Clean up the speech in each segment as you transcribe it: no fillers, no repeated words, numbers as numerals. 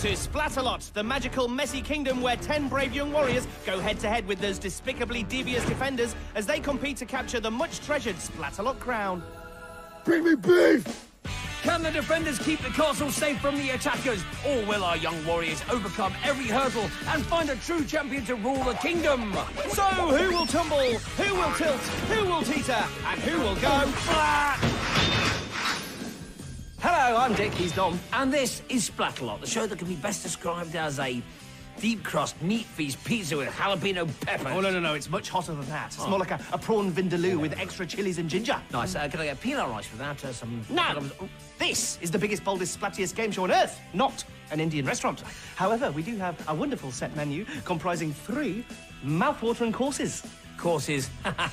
to Splatalot, the magical, messy kingdom where 10 brave young warriors go head-to-head with those despicably devious defenders as they compete to capture the much-treasured Splatalot crown. Bring me beef! Can the defenders keep the castle safe from the attackers? Or will our young warriors overcome every hurdle and find a true champion to rule the kingdom? So, who will tumble? Who will tilt? Who will teeter? And who will go flat? Hello, I'm Dick, he's Dom. And this is Splatalot, the show that can be best described as a deep-crust meat feast pizza with jalapeno peppers. Oh, no, it's much hotter than that. It's more like a prawn vindaloo with extra chilies and ginger. Nice. Can I get peanut rice without some... No! This is the biggest, boldest, splattiest game show on Earth, not an Indian restaurant. However, we do have a wonderful set menu comprising 3 mouth-watering courses. Courses.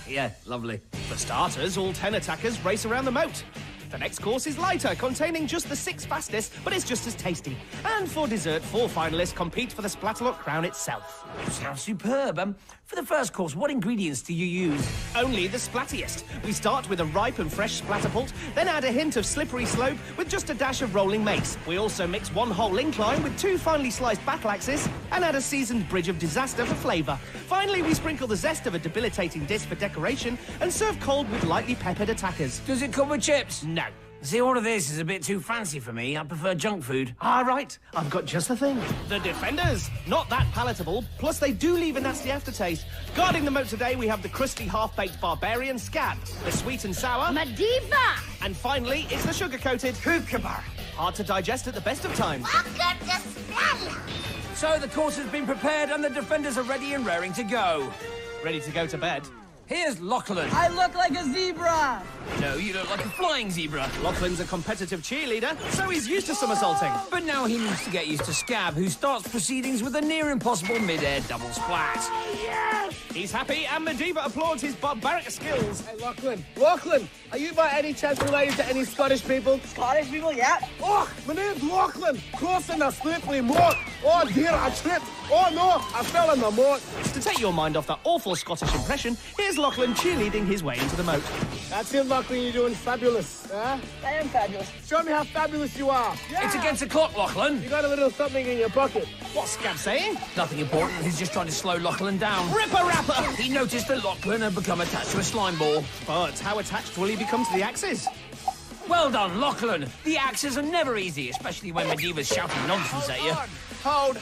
Yeah, lovely. For starters, all 10 attackers race around the moat. The next course is lighter, containing just the 6 fastest, but it's just as tasty. And for dessert, 4 finalists compete for the Splatalot crown itself. Sounds superb. For the first course, what ingredients do you use? Only the splattiest. We start with a ripe and fresh splatterpult, then add a hint of slippery slope with just a dash of rolling mace. We also mix 1 whole incline with 2 finely sliced battle axes and add a seasoned bridge of disaster for flavour. Finally, we sprinkle the zest of a debilitating disc for decoration and serve cold with lightly peppered attackers. Does it come with chips? No. See, all of this is a bit too fancy for me. I prefer junk food. Ah, right. I've got just the thing. The defenders. Not that palatable. Plus, they do leave a nasty aftertaste. Guarding the moat today, we have the crusty, half-baked barbarian Scab, the sweet and sour... Mediva! And finally, it's the sugar-coated... Cucumber. Hard to digest at the best of times. Welcome to Splatalot! So the course has been prepared and the defenders are ready and raring to go. Ready to go to bed. Here's Lachlan. I look like a zebra! No, you look like a flying zebra. Lachlan's a competitive cheerleader, so he's used to somersaulting. But now he needs to get used to Scab, who starts proceedings with a near-impossible mid-air double splat. Yes! He's happy, and Mediva applauds his barbaric skills. Hey, Lachlan, are you by any chance related to any Scottish people? Scottish people, yeah. Oh, my name's Lachlan. Crossing the slippery moat. Oh dear, I tripped. Oh no, I fell in the moat. To take your mind off that awful Scottish impression, here's Lachlan cheerleading his way into the moat. That's it, Lachlan, you're doing fabulous, huh? I am fabulous. Show me how fabulous you are. Yeah. It's against the clock, Lachlan. You got a little something in your pocket. What's Scab saying? Nothing important. He's just trying to slow Lachlan down. Ripper-rapper! He noticed that Lachlan had become attached to a slime ball. But how attached will he become to the axes? Well done, Lachlan. The axes are never easy, especially when Mediva's shouting nonsense at you. Hold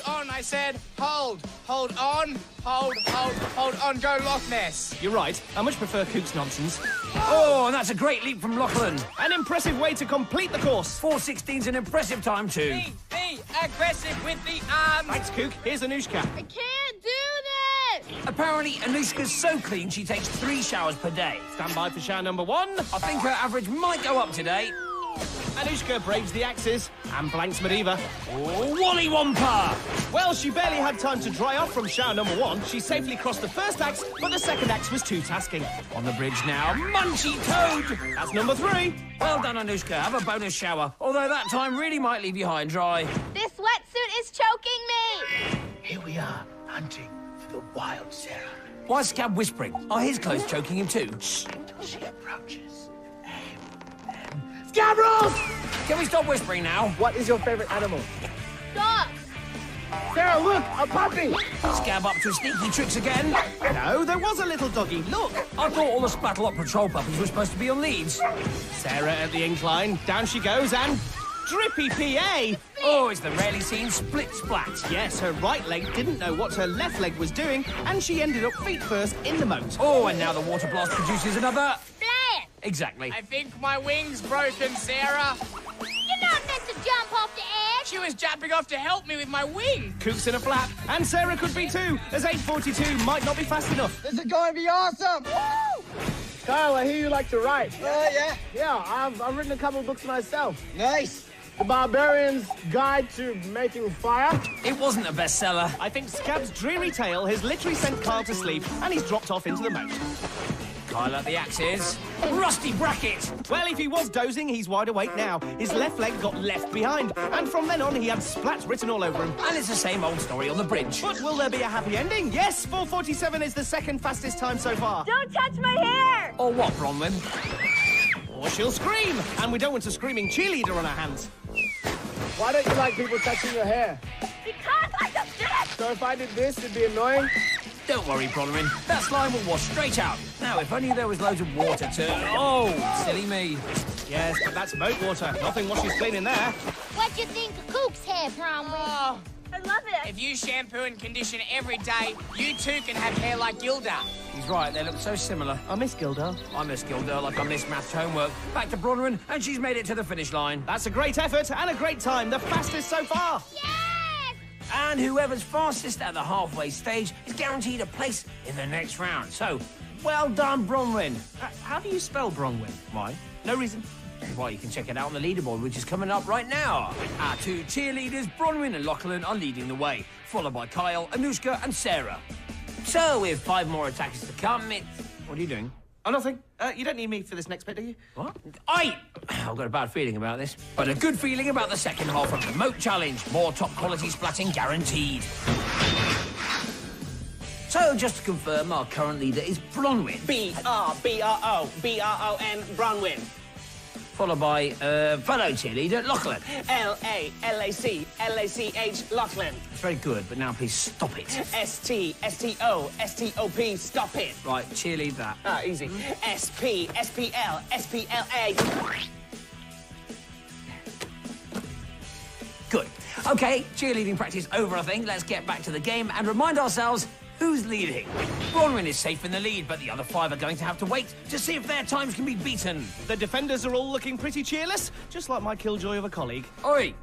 on, I said. Hold on. Hold on, go Loch Ness. You're right. I much prefer Cook's nonsense. Oh, and that's a great leap from Lachlan. An impressive way to complete the course. 4:16's an impressive time too. Be aggressive with the arms. Thanks, Cook. Here's Anushka. I can't do this! Apparently, Anushka's so clean she takes 3 showers per day. Stand by for shower number 1. I think her average might go up today. Anushka braves the axes and blanks Mediva. Oh, Wally Womper! Well, she barely had time to dry off from shower number 1. She safely crossed the first axe, but the second axe was too tasking. On the bridge now, Munchy Toad! That's number 3. Well done, Anushka. Have a bonus shower. Although that time really might leave you high and dry. This wetsuit is choking me! Here we are, hunting for the wild Sarah. Why is Scab whispering? Are his clothes choking him too? Shh, until she approaches. Scabros! Can we stop whispering now? What is your favorite animal? Dog! Sarah, look, a puppy! Scab up to sneaky tricks again. No, there was a little doggy. Look. I thought all the Splatalot patrol puppies were supposed to be on leads. Sarah at the incline. Down she goes and... Drippy PA! Oh, it's the rarely seen split splat. Yes, her right leg didn't know what her left leg was doing, and she ended up feet first in the moat. Oh, and now the water blast produces another... Splat! Exactly. I think my wing's broken, Sarah. You're not meant to jump off the edge! She was jumping off to help me with my wing. Cook's in a flap, and Sarah could be too, as 8:42 might not be fast enough. This is going to be awesome! Woo! Kyle, I hear you like to write. Yeah. Yeah, I've written a couple books myself. Nice. The Barbarian's Guide to Making Fire. It wasn't a bestseller. I think Scab's dreary tale has literally sent Kyle to sleep, and he's dropped off into the moat. Kyle at the axes. Rusty bracket! Well, if he was dozing, he's wide awake now. His left leg got left behind, and from then on, he had splats written all over him. And it's the same old story on the bridge. But will there be a happy ending? Yes, 4:47 is the second fastest time so far. Don't touch my hair! Or what, Bronwyn? Or she'll scream, and we don't want a screaming cheerleader on our hands. Why don't you like people touching your hair? Because I just did it! So if I did this, it'd be annoying? Don't worry, Bronwyn. That slime will wash straight out. Now, if only there was loads of water to... Oh, silly me. Yes, but that's moat water. Nothing washes clean in there. What do you think of Coop's hair, Bronwyn? Oh, I love it. if you shampoo and condition every day, you too can have hair like Gilda. He's right, they look so similar. I miss Gilda. I miss Gilda like I miss maths homework. Back to Bronwyn, and she's made it to the finish line. That's a great effort and a great time. The fastest so far. Yes! And whoever's fastest at the halfway stage is guaranteed a place in the next round. So, well done, Bronwyn. How do you spell Bronwyn? Why? No reason. Well, you can check it out on the leaderboard, which is coming up right now. Our two cheerleaders, Bronwyn and Lachlan, are leading the way, followed by Kyle, Anushka, and Sarah. So, with 5 more attackers to come, it's... What are you doing? Oh, nothing. You don't need me for this next bit, do you? What? I've got a bad feeling about this, but a good feeling about the second half of the Moat Challenge. More top-quality splatting guaranteed. So, just to confirm, our current leader is Bronwyn. B-R-B-R-O, Bronwyn. Followed by fellow cheerleader, Lachlan. L-A-L-A-C-L-A-C-H, Lachlan. It's very good, but now please stop it. S-T-S-T-O-S-T-O-P, stop it. Right, cheerlead that. Ah, easy. S-P-S-P-L-S-P-L-A. Good. Okay, cheerleading practice over, I think. Let's get back to the game and remind ourselves who's leading. Bronwyn is safe in the lead, but the other 5 are going to have to wait to see if their times can be beaten. The defenders are all looking pretty cheerless, just like my killjoy of a colleague. Oi!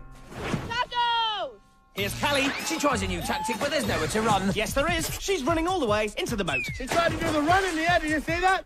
Tacos! Here's Kallie. She tries a new tactic, but there's nowhere to run. Yes, there is. She's running all the way into the moat. She tried to do the run in the air. Did you see that?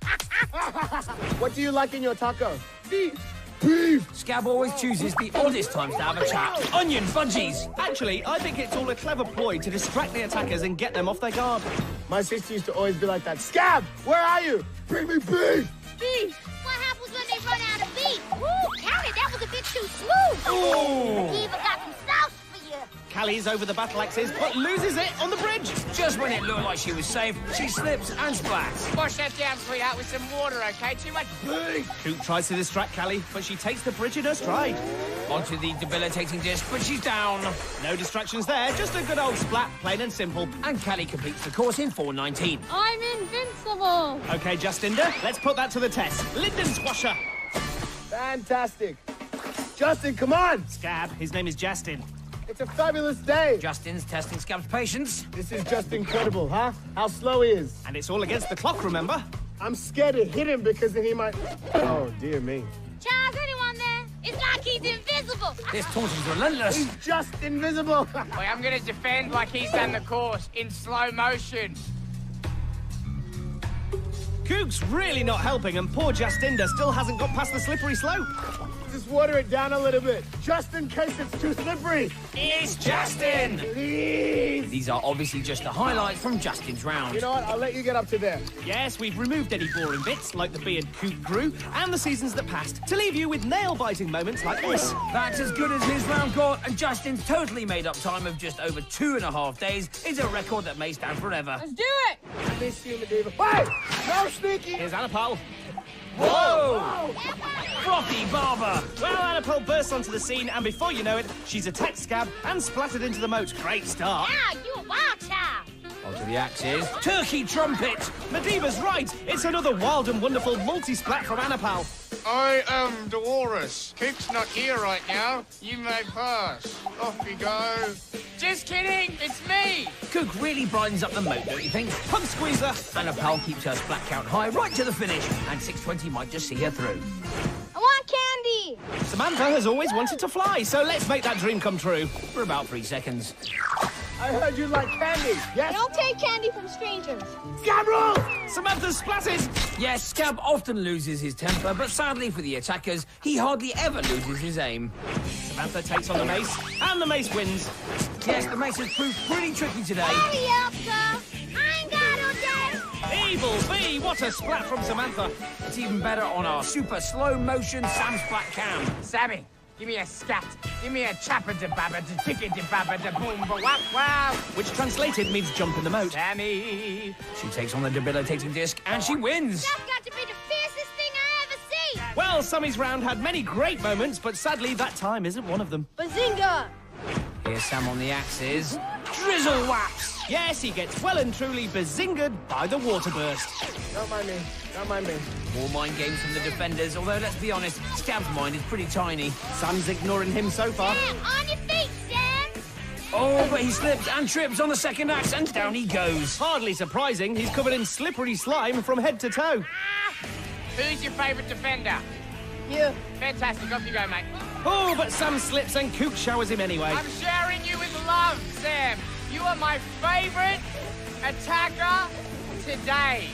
What do you like in your taco? Beef. Beef. Scab always chooses the oddest times to have a chat. Onion budgies! Actually, I think it's all a clever ploy to distract the attackers and get them off their guard. My sister used to always be like that. Scab, where are you? Bring me beef. Beef! What happens when they run out of beef? Ooh, Callie, that was a bit too smooth. Ooh. We even got some sauce for you. Kallie's over the battle axes, but loses it on the bridge. Just when it looked like she was safe, she slips and splats. Wash that down, sweetheart, with some water, okay? Too much beef. Coop tries to distract Kallie, but she takes the bridge in her stride. Onto the debilitating disc, but she's down. No distractions there, just a good old splat, plain and simple. And Kallie completes the course in 4:19. I'm invincible. Okay, Jastinder, let's put that to the test. Linden Squasher. Fantastic. Justin, come on. Scab, his name is Jastin. It's a fabulous day. Justin's testing Scab's patience. This is just incredible, huh? How slow he is. And it's all against the clock, remember? I'm scared to hit him because then he might... Oh, dear me. Charles, anyone there? It's like he's invisible. This taunting's relentless. He's just invisible. Wait, I'm gonna defend like he's done the course in slow motion. Coop's really not helping, and poor Jastinder still hasn't got past the slippery slope. Just water it down a little bit, just in case it's too slippery. It's Justin! Please. These are obviously just the highlights from Justin's round. You know what? I'll let you get up to there. Yes, we've removed any boring bits, like the beard Coop grew, and the seasons that passed, to leave you with nail-biting moments like this. That's as good as his round got, and Justin's totally made-up time of just over 2.5 days is a record that may stand forever. Let's do it! I miss you, Medieval. Wait! No sneaky! Here's Annupal. Whoa! Frothy barber! Well, Annupal bursts onto the scene, and before you know it, she's attacked Scab and splattered into the moat. Great start. Yeah, you a wild child. Onto the axes. Turkey trumpet! Mediva's right. It's another wild and wonderful multi-splat from Annupal. I am Dolores. Coop's not here right now. You may pass. Off we go. Just kidding, it's me. Cook really brightens up the moat, don't you think? Pug squeezer. Annupal keeps her splat count high right to the finish, and 6:20 might just see her through. I want candy. Samantha has always wanted to fly, so let's make that dream come true. For about 3 seconds. I heard you like candy. Yes? Don't take candy from strangers. Scab roll! Samantha's splatted. Yes, Scab often loses his temper, but sadly for the attackers, he hardly ever loses his aim. Samantha takes on the mace, and the mace wins. Yes, the mace has proved pretty tricky today. Hurry up, girl. I ain't got no day. Evil B, what a splat from Samantha. It's even better on our super slow motion Sam Splat cam. Sammy, give me a scat. Give me a chapper de babba de ticket de babba de boom ba wap wow. Which translated means jump in the moat. Sammy. She takes on the debilitating disc, and she wins. That's got to be the fiercest thing I ever see. Well, Sammy's round had many great moments, but sadly that time isn't one of them. Bazinga! Here's Sam on the axes. Drizzle whaps! Yes, he gets well and truly bazingered by the water burst. Don't mind me. Don't mind me. More mind games from the defenders, although let's be honest, Scab's mind is pretty tiny. Sam's ignoring him so far. Sam, on your feet, Sam! Oh, but he slips and trips on the second axe, and down he goes. Hardly surprising, he's covered in slippery slime from head to toe. Who's your favourite defender? You. Fantastic, off you go, mate. Oh, but Sam slips and Kook showers him anyway. I'm showering you with love, Sam. You are my favourite attacker today.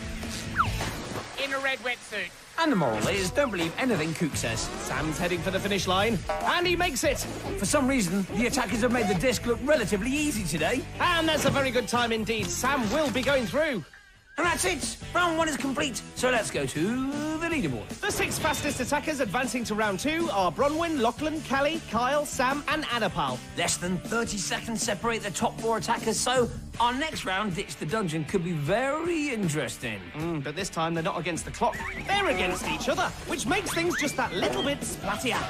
In a red wetsuit. And the moral is, don't believe anything Kook says. Sam's heading for the finish line, and he makes it. For some reason, the attackers have made the disc look relatively easy today. And that's a very good time indeed. Sam will be going through. And that's it. Round 1 is complete. So let's go to the leaderboard. The 6 fastest attackers advancing to round 2 are Bronwyn, Lachlan, Kallie, Kyle, Sam, and Annupal. Less than 30 seconds separate the top 4 attackers, so our next round, Ditch the Dungeon, could be very interesting. But this time they're not against the clock. They're against each other, which makes things just that little bit splattier.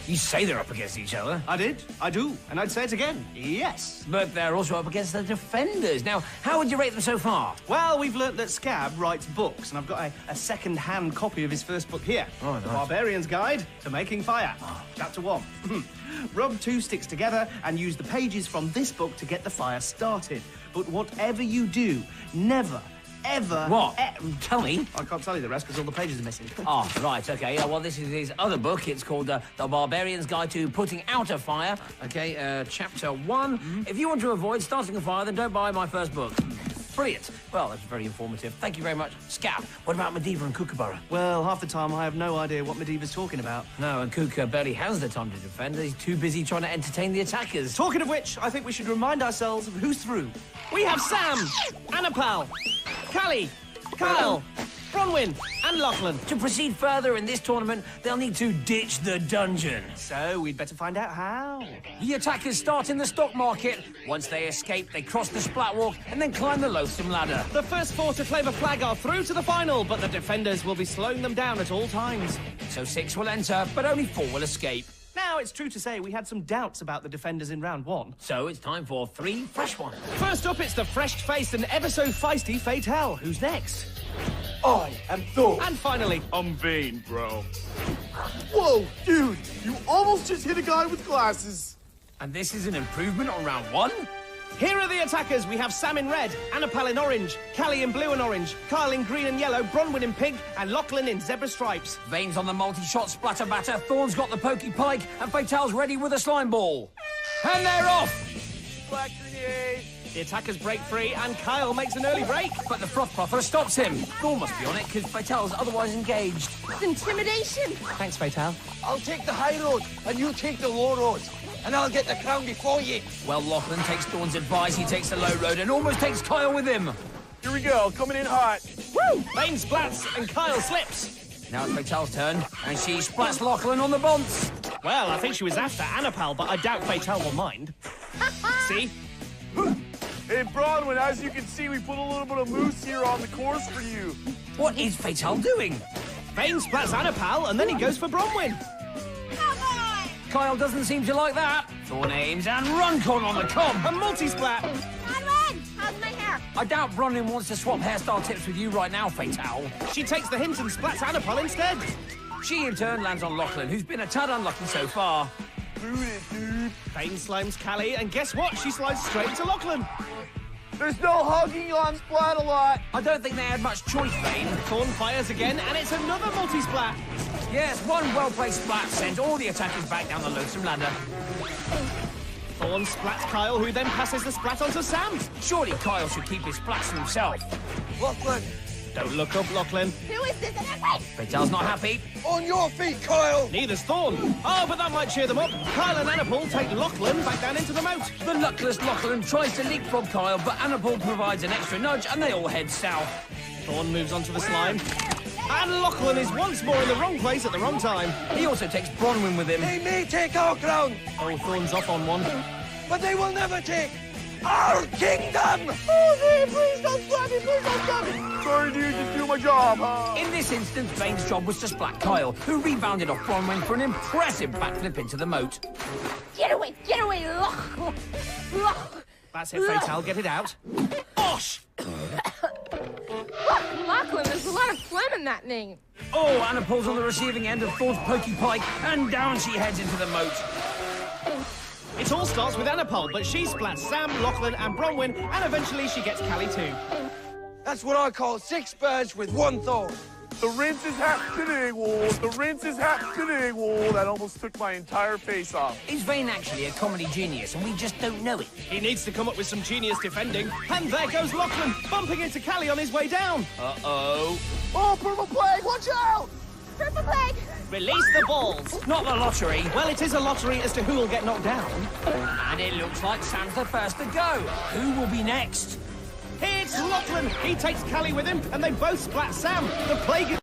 You say they're up against each other, I did, I do, and I'd say it again. Yes. but they're also up against the defenders. Now, how would you rate them so far? Well, we've learnt that Scab writes books, and I've got a second-hand copy of his first book here. Oh, The nice. Barbarian's Guide to Making Fire. Chapter 1. Rub 2 sticks together and use the pages from this book to get the fire started. But whatever you do, never, ever... What? Tell me. I can't tell you the rest because all the pages are missing. Oh, right, okay. Yeah, well, this is his other book. It's called The Barbarian's Guide to Putting Out a Fire. Okay, chapter 1. If you want to avoid starting a fire, then don't buy my first book. Brilliant. Well, that's very informative. Thank you very much. Scab, what about Medivh and Kookaburra? Well, half the time I have no idea what Medivh's talking about. No, and Kooka barely has the time to defend. He's too busy trying to entertain the attackers. Talking of which, I think we should remind ourselves of who's through. We have Sam, Annupal, Kallie, Kyle, Bronwyn, and Lachlan. To proceed further in this tournament, they'll need to ditch the dungeon. So we'd better find out how. The attackers start in the stock market. Once they escape, they cross the splat walk and then climb the loathsome ladder. The first 4 to claim a flag are through to the final, but the defenders will be slowing them down at all times. So 6 will enter, but only 4 will escape. Now, it's true to say we had some doubts about the defenders in round 1. So it's time for 3 fresh ones. First up, it's the fresh-faced and ever so feisty Fatal. Who's next? I am Thor. And finally, I'm vain, bro. Whoa, dude, you almost just hit a guy with glasses. And this is an improvement on round 1? here are the attackers. We have Sam in red, Annupal in orange, Kallie in blue and orange, Kyle in green and yellow, Bronwyn in pink, and Lachlan in zebra stripes. Veins on the multi-shot splatter batter, Thorn's got the pokey pike, and Fatal's ready with a slime ball. And they're off! Black grenade. The attackers break free, and Kyle makes an early break. But the froth puffer stops him. Thorn must be on it, because Fatal's otherwise engaged. Intimidation. Thanks, Fatal. I'll take the high road, and you take the low road. And I'll get the crown before you. Well, Lachlan takes Thorn's advice, he takes the low road, and almost takes Kyle with him. Here we go, coming in hot. Woo! Bane splats, and Kyle slips. Now it's Fatal's turn, and she splats Lachlan on the bonce. Well, I think she was after Annupal, but I doubt Fatal will mind. See? Hey, Bronwyn, as you can see, we put a little bit of mousse here on the course for you. What is Fatal doing? Bane splats Annupal, and then he goes for Bronwyn. Come on. Kyle doesn't seem to like that. Thorn aims and Runcorn on the cob. A multi-splat. Bronwyn, how's my hair? I doubt Bronwyn wants to swap hairstyle tips with you right now, Fatal. She takes the hint and splats Annupal instead. She, in turn, lands on Lachlan, who's been a tad unlucky so far. Boot it, dude. Bane slimes Kallie, and guess what? She slides straight to Lachlan. There's no hugging on Splatalot. I don't think they had much choice, Bane. Thorn fires again, and it's another multi-splat. Yes, one well-placed splat sends all the attackers back down the loathsome ladder. Thorn splats Kyle, who then passes the splat onto Sam. Surely Kyle should keep his splats to himself. Lachlan, Don't look up, Lachlan. Who is this? Wait. Fatal's not happy. on your feet, Kyle. Neither's Thorn. Oh, but that might cheer them up. Kyle and Annupal take Lachlan back down into the moat. The luckless Lachlan tries to leapfrog Kyle, but Annupal provides an extra nudge, and they all head south. Thorn moves onto the slime. And Lachlan is once more in the wrong place at the wrong time. He also takes Bronwyn with him. They may take our crown, Oh, Thorn's off on one. but they will never take our kingdom! Please don't grab me, please don't grab me! Sorry, dude, just do my job, huh? In this instance, Vane's job was to splat Kyle, who rebounded off Bronwyn for an impressive backflip into the moat. Get away, Lachlan. That's it, Fatal, get it out. Bosh! Lachlan, there's a lot of phlegm in that name. Oh, Annupal's on the receiving end of Thor's pokey pike, and down she heads into the moat. It all starts with Annupal, but she splats Sam, Lachlan, and Bronwyn, and eventually she gets Kallie too. That's what I call 6 birds with 1 thorn. The rinse is happening, Wall. The rinse is happening, Wall. That almost took my entire face off. Is Vane actually a comedy genius, and we just don't know it? He needs to come up with some genius defending. And there goes Lachlan, bumping into Kallie on his way down. Uh-oh. Oh, purple plague, watch out! Purple plague. Release the balls. Not the lottery. Well, it is a lottery as to who will get knocked down. And it looks like Sam's the first to go. Who will be next? It's Lachlan. He takes Kallie with him, and they both splat Sam. The plague is...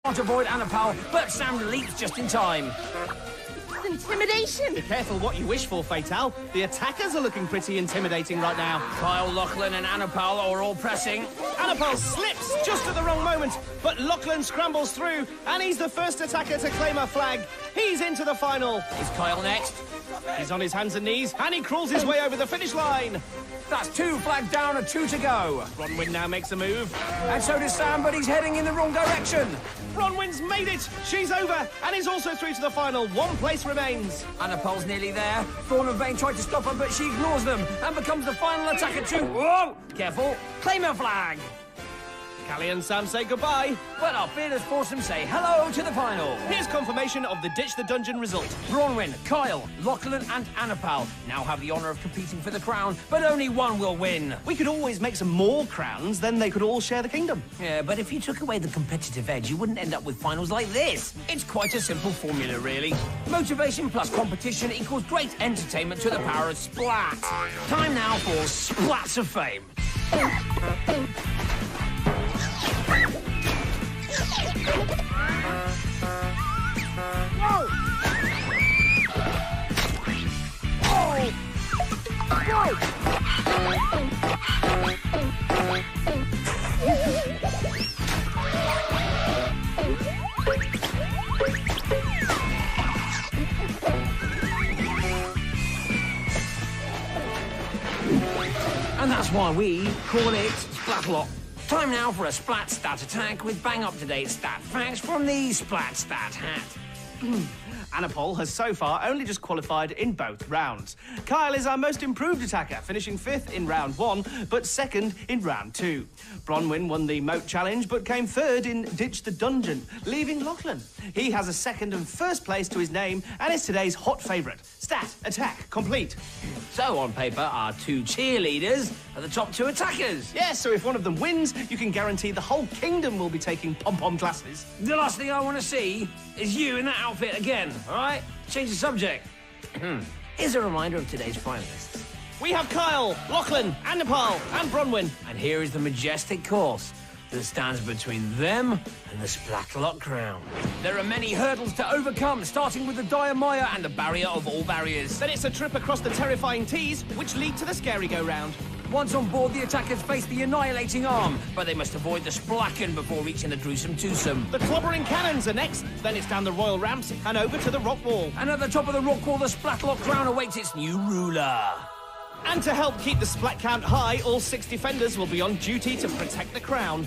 Can't avoid Annupal, but Sam leaps just in time. Intimidation. Be careful what you wish for, Fatal. The attackers are looking pretty intimidating right now. Kyle, Lachlan, and Annupal are all pressing. Annupal slips just at the wrong moment, but Lachlan scrambles through, and he's the first attacker to claim a flag. He's into the final. Is Kyle next? He's on his hands and knees, and he crawls his way over the finish line. That's 2 flags down and 2 to go. Bronwyn now makes a move. And so does Sam, but he's heading in the wrong direction. Bronwyn's made it. She's over, and is also through to the final. 1 place remains. Annupal's nearly there. Thorn and Vane try to stop her, but she ignores them and becomes the final attacker too. Whoa! Careful. Claim her flag. Kallie and Sam say goodbye. But our fearless foursome say hello to the final. Here's confirmation of the Ditch the Dungeon result. Bronwyn, Kyle, Lachlan, and Annupal now have the honour of competing for the crown, but only one will win. We could always make some more crowns, then they could all share the kingdom. Yeah, but if you took away the competitive edge, you wouldn't end up with finals like this. It's quite a simple formula, really. Motivation plus competition equals great entertainment to the power of Splat. Time now for Splats of Fame. And that's why we call it Splatalot. Time now for a Splat Stat Attack with bang-up-to-date stat facts from the Splat Stat Hat. Annupal has so far only just qualified in both rounds. Kyle is our most improved attacker, finishing 5th in round 1, but 2nd in round 2. Bronwyn won the Moat Challenge, but came 3rd in Ditch the Dungeon, leaving Lachlan. He has a 2nd and 1st place to his name, and is today's hot favourite. Stat Attack complete. So, on paper, our 2 cheerleaders are the top 2 attackers. Yes, so if one of them wins, you can guarantee the whole kingdom will be taking pom-pom glasses. The last thing I want to see is you in that outfit again, all right? Change the subject. Here's a reminder of today's finalists. We have Kyle, Lachlan, Annupal, and Bronwyn. And here is the majestic course that stands between them and the Splatalot crown. There are many hurdles to overcome, starting with the dire mire and the barrier of all barriers. Then it's a trip across the terrifying T's, which lead to the scary go-round. Once on board, the attackers face the annihilating arm, but they must avoid the splacken before reaching the gruesome twosome. The clobbering cannons are next, then it's down the royal ramps and over to the rock wall. And at the top of the rock wall, the Splatalot crown awaits its new ruler. And to help keep the splat count high, all 6 defenders will be on duty to protect the crown.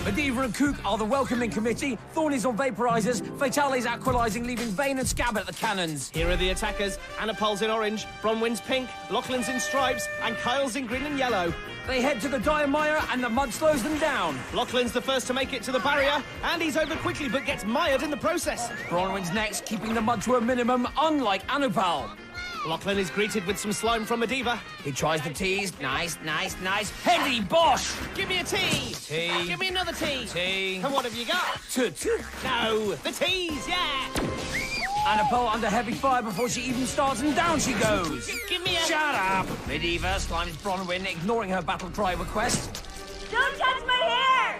Medivh and Kook are the welcoming committee, Thorn is on vaporizers, Fatal is aquilizing, leaving Vane and Scab at the cannons. Here are the attackers. Annupal's in orange, Bronwyn's pink, Lachlan's in stripes, and Kyle's in green and yellow. They head to the dire mire and the mud slows them down. Lachlan's the first to make it to the barrier, and he's over quickly but gets mired in the process. Bronwyn's next, keeping the mud to a minimum, unlike Annupal. Lachlan is greeted with some slime from Medivh. He tries to tease. Nice, nice, nice. Heady bosh! Give me a tea. Tea. Give me another tea. Tea. And what have you got? No, the teas, yeah. Annupal under heavy fire before she even starts, and down she goes. Give me a... Shut up! Medivh slimes Bronwyn, ignoring her battle cry request. Don't touch my hair!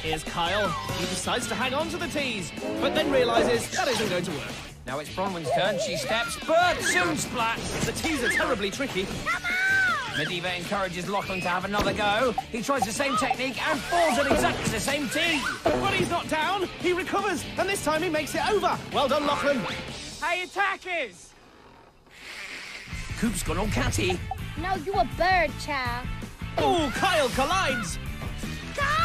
Here's Kyle. He decides to hang on to the teas, but then realizes that isn't going to work. Now it's Bronwyn's turn. She steps, but soon splat. The teas are terribly tricky. Come on! Medivh encourages Lachlan to have another go. He tries the same technique and falls at exactly the same tee. But he's not down. He recovers, and this time he makes it over. Well done, Lachlan. Hey, attackers! Coop's gone all catty. No, you a bird, child. Oh, Kyle collides.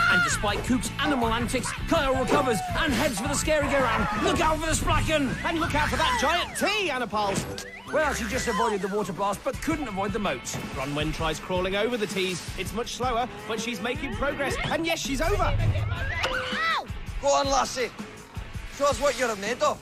And despite Coop's animal antics, Kyle recovers and heads for the scary go-round. Look out for the splacken! And look out for that giant T, Annupal. Well, she just avoided the water blast, but couldn't avoid the moat. Bronwyn tries crawling over the T's. It's much slower, but she's making progress. And yes, she's over. Ow! Go on, lassie. Show us what you're made of.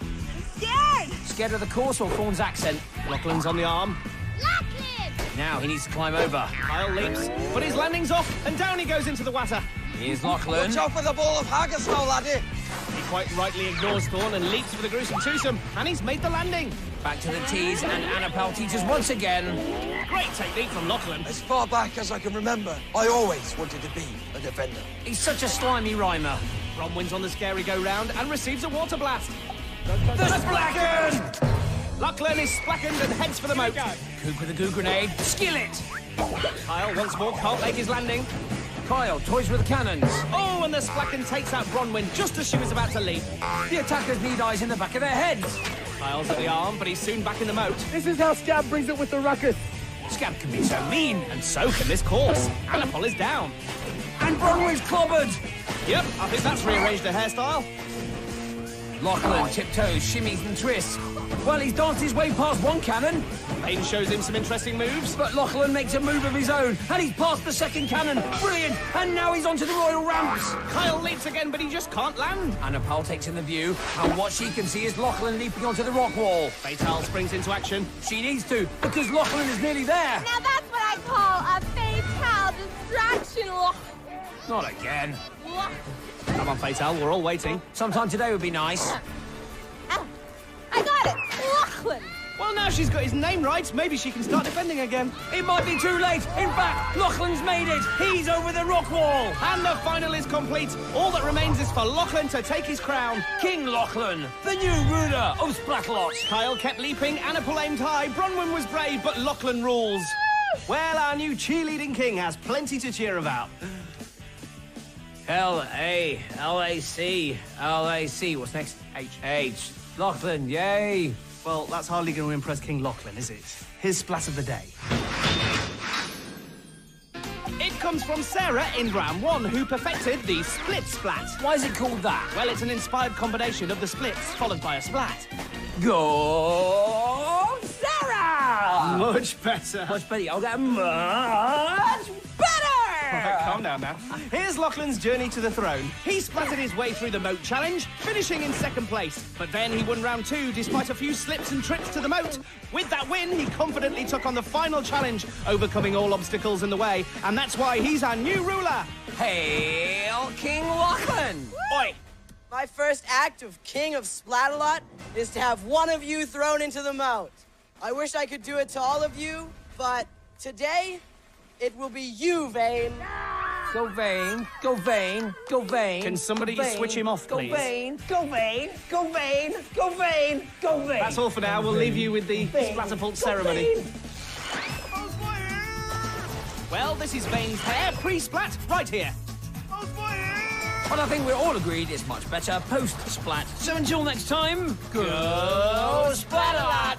Scared of the coarse or Fawn's accent? Lachlan's on the arm. Lachlan! Now he needs to climb over. Kyle leaps, but his landing's off, and down he goes into the water. Here's Lachlan. Watch out with a bowl of haggis now, laddie. He quite rightly ignores Thorn and leaps for the gruesome twosome, and he's made the landing. Back to the tees, and Annupal teaches once again. Great technique from Lachlan. As far back as I can remember, I always wanted to be a defender. He's such a slimy rhymer. Bronwyn's on the scary go-round and receives a water blast. The splacken! Lachlan is splackened and heads for the moat. Coop with a goo grenade. Skillet! Kyle once more can't make his landing. Kyle toys with the cannons. Oh, and the splacken takes out Bronwyn just as she was about to leap. The attackers need eyes in the back of their heads. Kyle's at the arm, but he's soon back in the moat. This is how Scab brings it with the ruckus. Scab can be so mean. And so can this course. Annupal is down. And Bronwyn's clobbered. Yep, I think that's rearranged her hairstyle. Lachlan tiptoes, shimmies and twists. Well, he's danced his way past one cannon, Payne shows him some interesting moves. but Lachlan makes a move of his own, and he's past the second cannon. Brilliant! And now he's onto the royal ramps. Kyle leaps again, but he just can't land. Annupal takes in the view, and what she can see is Lachlan leaping onto the rock wall. Fatal springs into action. She needs to, because Lachlan is nearly there. Now that's what I call a fatal distraction. Not again. Come on, Fatal, we're all waiting. Sometime today would be nice. Ow. I got it. Lachlan. Well, now she's got his name right, maybe she can start defending again. It might be too late. In fact, Lachlan's made it. He's over the rock wall. And the final is complete. All that remains is for Lachlan to take his crown. King Lachlan, the new ruler of Splatalot. Kyle kept leaping, Annupal aimed high, Bronwyn was brave, but Lachlan rules. Well, our new cheerleading king has plenty to cheer about. L-A-L-A-C. L-A-C. What's next? H. Lachlan, yay. Well, that's hardly going to impress King Lachlan, is it? His splat of the day. It comes from Sarah in round 1, who perfected the split splat. Why is it called that? Well, it's an inspired combination of the splits followed by a splat. Go, Sarah! Much better. Much better. I'll get much better! Right, calm down now. Here's Lachlan's journey to the throne. He splattered his way through the moat challenge, finishing in second place. But then he won round 2 despite a few slips and trips to the moat. With that win, he confidently took on the final challenge, overcoming all obstacles in the way. And that's why he's our new ruler. Hail King Lachlan! Oi! My first act of King of Splatalot is to have one of you thrown into the moat. I wish I could do it to all of you, but today, it will be you, Vane. Go Vane, go Vane, go Vane. Can somebody switch him off, please? Go Vane, go Vane, go Vane, go Vane, go Vane. That's all for now. We'll leave you with the Splatterpult ceremony. Well, this is Vane's hair pre-splat right here. But I think we're all agreed it's much better post-splat. So until next time, go Splatalot!